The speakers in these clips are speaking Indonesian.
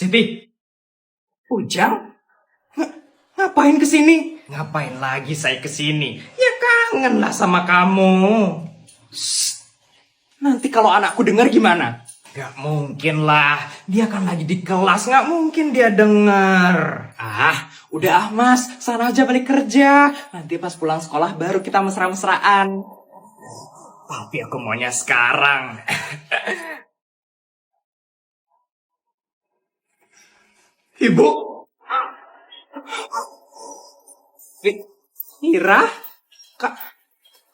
Siti, Ujang? Ngapain kesini? ngapain lagi saya kesini? Ya kangen lah sama kamu. Nanti kalau anakku dengar gimana? Gak mungkin lah, dia kan lagi di kelas, gak mungkin dia denger. Udah Mas, sana aja balik kerja. Nanti pas pulang sekolah baru kita mesra-mesraan. Tapi aku maunya sekarang. Ibu? Ira?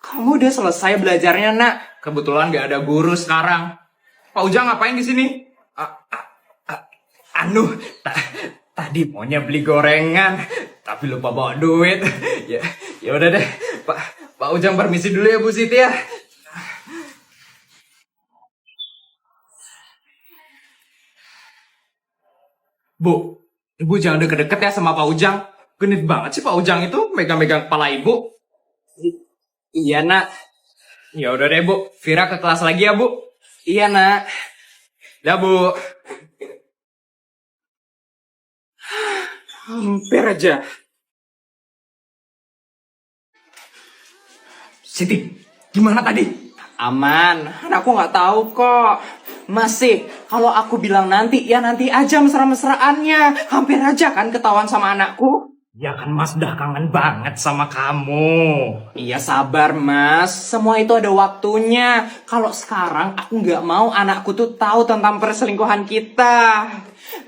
Kamu udah selesai belajarnya, Nak? Kebetulan gak ada guru sekarang. Pak Ujang ngapain di sini? Tadi maunya beli gorengan, tapi lupa bawa duit. Ya udah deh, Pak Ujang permisi dulu ya Bu Siti ya. Bu, Ibu jangan deket-deket ya sama Pak Ujang. Genit banget sih Pak Ujang itu megang-megang kepala Ibu. Iya, Nak. Ya udah deh Bu, Vira ke kelas lagi ya Bu. Iya, Nak. Dah Bu. Hampir aja. Siti, gimana tadi? Aman, anakku nggak tahu kok. Masih, kalau aku bilang nanti, ya nanti aja mesra-mesraannya. Hampir aja kan ketahuan sama anakku. Ya kan Mas udah kangen banget sama kamu. Iya sabar Mas, semua itu ada waktunya. Kalau sekarang aku nggak mau anakku tuh tahu tentang perselingkuhan kita.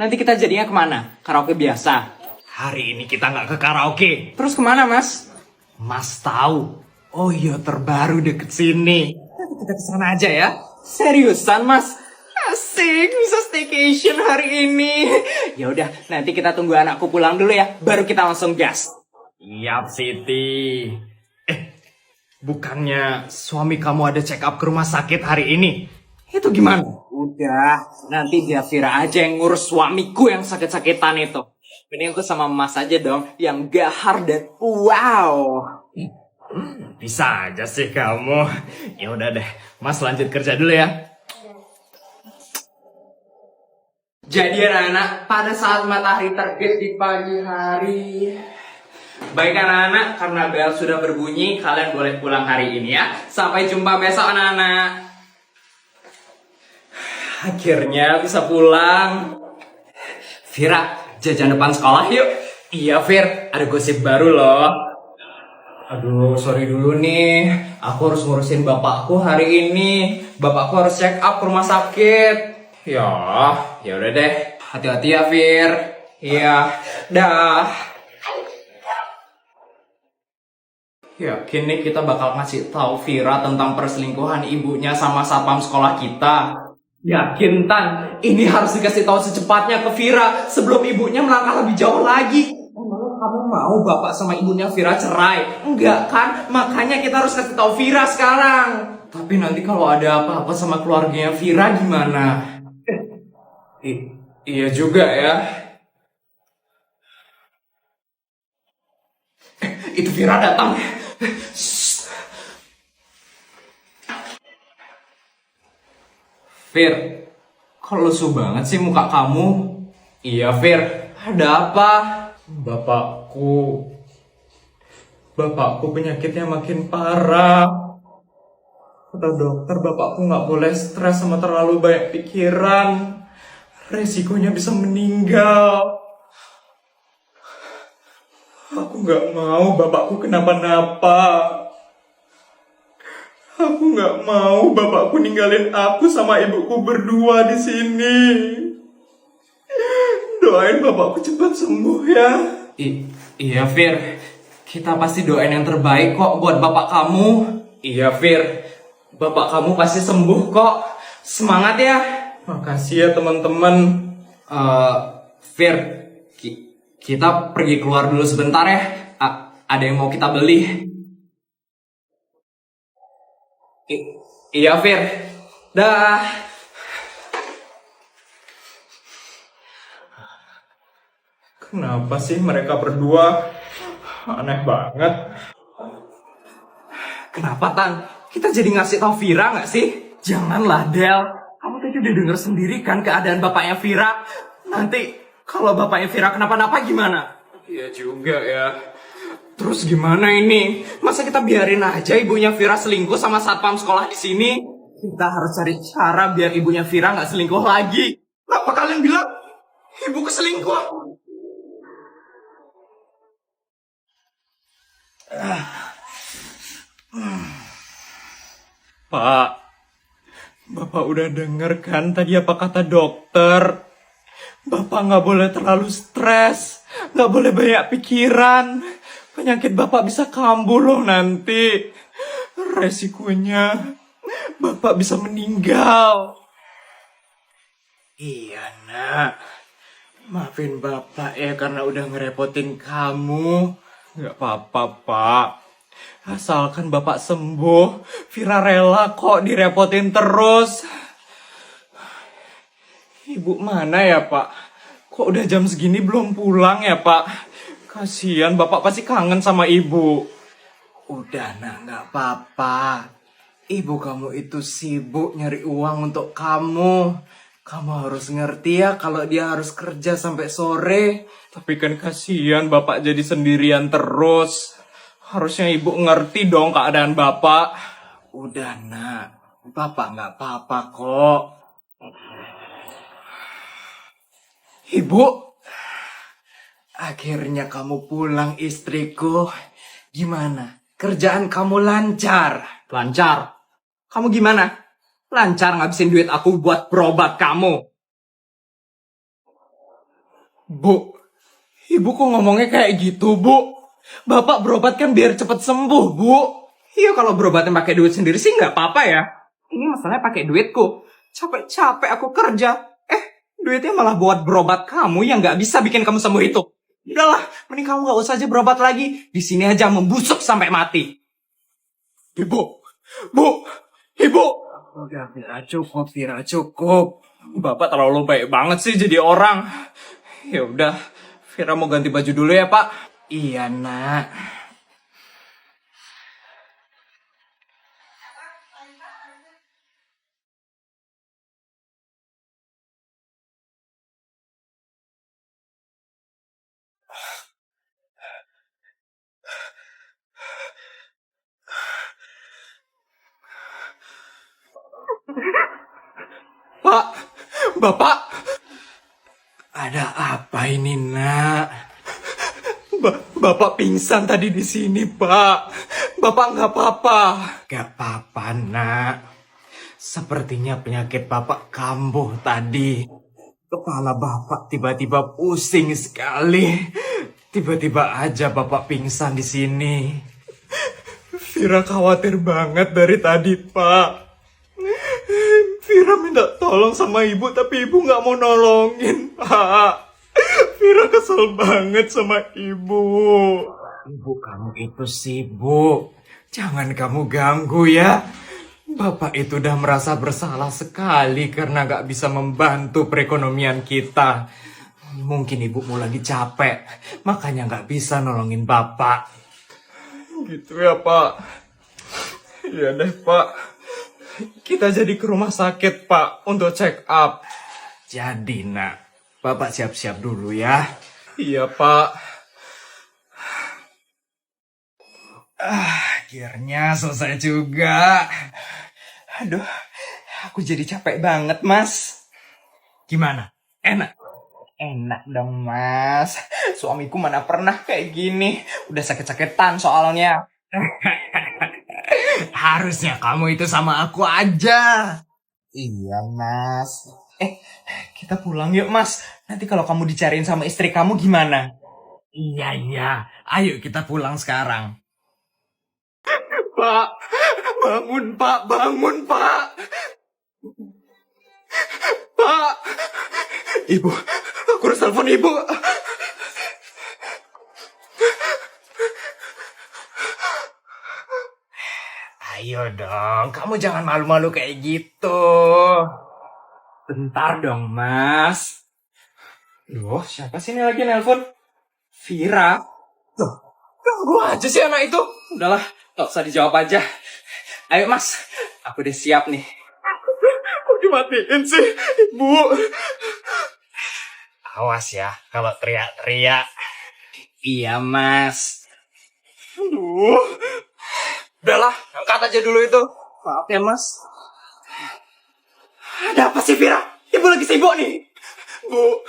Nanti kita jadinya kemana? Karaoke biasa. Hari ini kita nggak ke karaoke. Terus kemana Mas? Mas tahu. Oh iya terbaru deket sini. Kita kesana aja ya. Seriusan Mas? Asik, bisa staycation hari ini. Ya udah, nanti kita tunggu anakku pulang dulu ya, baru kita langsung gas. Siap Siti. Bukannya suami kamu ada check up ke rumah sakit hari ini? Itu gimana? Udah, nanti biar Vira aja yang ngurus suamiku yang sakit-sakitan itu. Mending aku sama Mas aja dong, yang gahar dan wow. Bisa aja sih kamu. Ya udah deh, Mas lanjut kerja dulu ya. Jadi anak-anak, pada saat matahari terbit di pagi hari. Baik anak-anak, karena bel sudah berbunyi, kalian boleh pulang hari ini ya. Sampai jumpa besok anak-anak. Akhirnya bisa pulang. Vira, jajan depan sekolah yuk. Iya Vir, ada gosip baru loh. Aduh, sorry dulu nih. Aku harus ngurusin bapakku hari ini. Bapakku harus check up ke rumah sakit. Ya udah deh. Hati-hati ya, Vir. Iya, dah. Yakin nih kita bakal ngasih tahu Vira tentang perselingkuhan ibunya sama satpam sekolah kita. Yakin Tan, ini harus dikasih tahu secepatnya ke Vira sebelum ibunya melangkah lebih jauh lagi. Emang kamu mau bapak sama ibunya Vira cerai? Enggak kan? Makanya kita harus kasih tahu Vira sekarang. Tapi nanti kalau ada apa-apa sama keluarganya Vira gimana? Iya juga ya. Itu Vira datang. Vir, kok lusuh banget sih muka kamu? Iya Vir, ada apa? Bapakku penyakitnya makin parah. Kata dokter bapakku nggak boleh stres sama terlalu banyak pikiran. Resikonya bisa meninggal. Aku nggak mau bapakku kenapa-napa. Aku nggak mau bapakku ninggalin aku sama ibuku berdua di sini. Doain bapakku cepat sembuh ya. Iya Fir, kita pasti doain yang terbaik kok buat bapak kamu. Iya Fir, bapak kamu pasti sembuh kok. Semangat ya. Makasih ya teman-teman. Fir, kita pergi keluar dulu sebentar ya. Ada yang mau kita beli. Iya Fir. Dah. Kenapa sih mereka berdua? Aneh banget. Kenapa Tan? Kita jadi ngasih tau Vira gak sih? Janganlah Del. Kamu tadi udah denger sendiri kan keadaan bapaknya Vira? Nanti kalau bapaknya Vira kenapa-napa gimana? Iya juga ya. Terus gimana ini? Masa kita biarin aja ibunya Vira selingkuh sama satpam sekolah di sini? Kita harus cari cara biar ibunya Vira nggak selingkuh lagi. Apa kalian bilang ibu selingkuh? Pak, Bapak udah denger kan tadi apa kata dokter? Bapak nggak boleh terlalu stres, nggak boleh banyak pikiran. Penyakit Bapak bisa kambuh loh nanti. Resikonya Bapak bisa meninggal. Iya nak, maafin Bapak ya karena udah ngerepotin kamu. Nggak apa-apa Pak. Asalkan Bapak sembuh, Vira rela kok direpotin terus. Ibu mana ya Pak? Kok udah jam segini belum pulang ya Pak? Kasihan Bapak pasti kangen sama Ibu. Udah nak, nggak apa-apa. Ibu kamu itu sibuk nyari uang untuk kamu. Kamu harus ngerti ya kalau dia harus kerja sampai sore. Tapi kan kasihan Bapak jadi sendirian terus. Harusnya Ibu ngerti dong keadaan Bapak. Udah nak, Bapak nggak apa-apa kok. Ibu, akhirnya kamu pulang istriku. Gimana? Kerjaan kamu lancar? Lancar? Kamu gimana? Lancar ngabisin duit aku buat berobat kamu. Bu, ibu kok ngomongnya kayak gitu, Bu? Bapak berobat kan biar cepet sembuh, Bu. Iya, kalau berobatnya pakai duit sendiri sih nggak apa-apa ya. Ini masalahnya pakai duitku. Capek-capek aku kerja. Duitnya malah buat berobat kamu yang nggak bisa bikin kamu sembuh itu. Udahlah, mending kamu nggak usah aja berobat lagi. Di sini aja membusuk sampai mati. Ibu, Bu, Ibu. Udah, Vira, cukup, Vira, cukup. Bapak terlalu baik banget sih jadi orang. Ya udah, Vira mau ganti baju dulu ya, Pak. Iya, nak. Pak, Bapak. Ada apa ini, nak? Bapak pingsan tadi di sini, Pak. Bapak nggak apa-apa. Nggak apa-apa, nak. Sepertinya penyakit Bapak kambuh tadi. Kepala Bapak tiba-tiba pusing sekali. Tiba-tiba aja Bapak pingsan di sini. Vira khawatir banget dari tadi, Pak. Vira minta tolong sama ibu, tapi ibu nggak mau nolongin, Pak. Vira kesel banget sama ibu. Ibu kamu itu sibuk. Jangan kamu ganggu ya. Bapak itu udah merasa bersalah sekali karena gak bisa membantu perekonomian kita. Mungkin ibumu lagi capek, makanya gak bisa nolongin Bapak. Gitu ya, Pak. Iya deh, Pak. Kita jadi ke rumah sakit, Pak, untuk check up. Jadi, nak, Bapak siap-siap dulu ya. Iya, Pak. Akhirnya selesai juga. Aduh, aku jadi capek banget, Mas. Gimana? Enak? Enak dong, Mas. Suamiku mana pernah kayak gini. Udah sakit-sakitan soalnya. Harusnya kamu itu sama aku aja. Iya, Mas. Kita pulang yuk, Mas. Nanti kalau kamu dicariin sama istri kamu gimana? Iya. Ayo kita pulang sekarang. Pak, bangun, Pak. Bangun, Pak. Pak. Ibu, aku harus telepon ibu. Ayo dong, kamu jangan malu-malu kayak gitu. Bentar dong, Mas. Loh, siapa sih ini lagi nelpon? Vira. Loh, ganggu aja sih anak itu. Udahlah, gak usah dijawab aja. Ayo, Mas. Aku udah siap nih. Kok dimatiin sih, Ibu? Awas ya, kalau teriak-teriak. Iya, Mas. Aduh. Udahlah, angkat aja dulu itu. Maaf ya, Mas. Ada apa sih, Vira? Ibu lagi sibuk nih. Bu,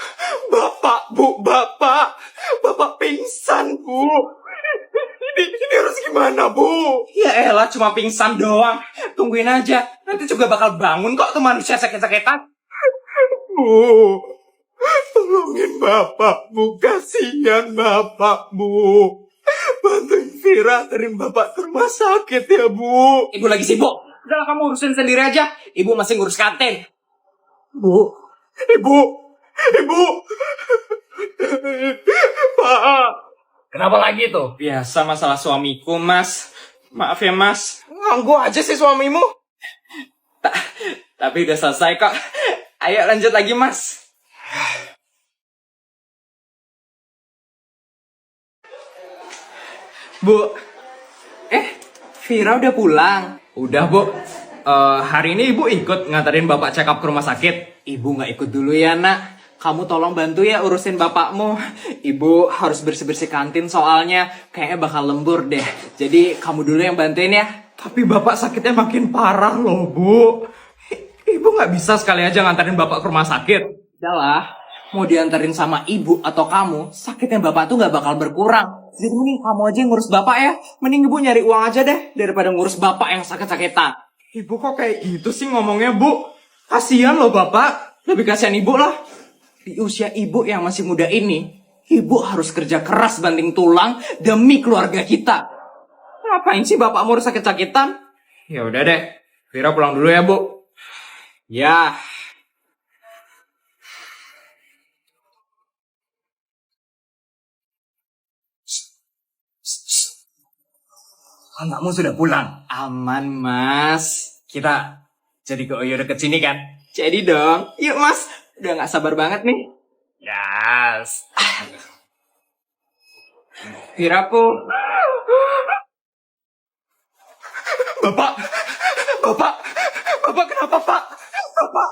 Bapak. Bapak pingsan, Bu. Ini harus gimana, Bu? Ya elah, cuma pingsan doang. Tungguin aja. Nanti juga bakal bangun kok tuh manusia sakit-sakitan. Bu, tolongin Bapak, Bu. Kasihan Bapak, Bu. Bantuin Vira anterin Bapak ke rumah sakit ya, Bu. Ibu lagi sibuk. Udah kamu urusin sendiri aja. Ibu masih ngurus kantin. Bu, Ibu. Pak. Kenapa lagi tuh? Biasa masalah suamiku, Mas. Maaf ya, Mas. Ganggu aja sih suamimu. Tapi udah selesai kok. Ayo lanjut lagi, Mas. Bu. Vira udah pulang. Udah, Bu. Hari ini Ibu ikut nganterin Bapak check up ke rumah sakit. Ibu nggak ikut dulu ya, Nak. Kamu tolong bantu ya urusin bapakmu. Ibu harus bersih-bersih kantin soalnya kayaknya bakal lembur deh. Jadi kamu dulu yang bantuin ya. Tapi bapak sakitnya makin parah loh, Bu. Ibu nggak bisa sekali aja nganterin bapak ke rumah sakit. Udahlah, mau dianterin sama ibu atau kamu, sakitnya bapak tuh nggak bakal berkurang. Jadi mending kamu aja yang ngurus bapak ya. Mending ibu nyari uang aja deh daripada ngurus bapak yang sakit-sakitan. Ibu kok kayak gitu sih ngomongnya, Bu? Kasihan loh bapak. Lebih kasihan ibu lah. Di usia ibu yang masih muda ini, ibu harus kerja keras banting tulang demi keluarga kita. Ngapain sih bapakmu harus sakit-sakitan? Ya udah deh, Vira pulang dulu ya, Bu. Ya. Anakmu sudah pulang. Aman, Mas. Kita jadi ke Oyo deket sini kan? Jadi dong. Yuk, Mas. Udah gak sabar banget nih. Yes. Viraku. Bapak kenapa, Pak? Bapak.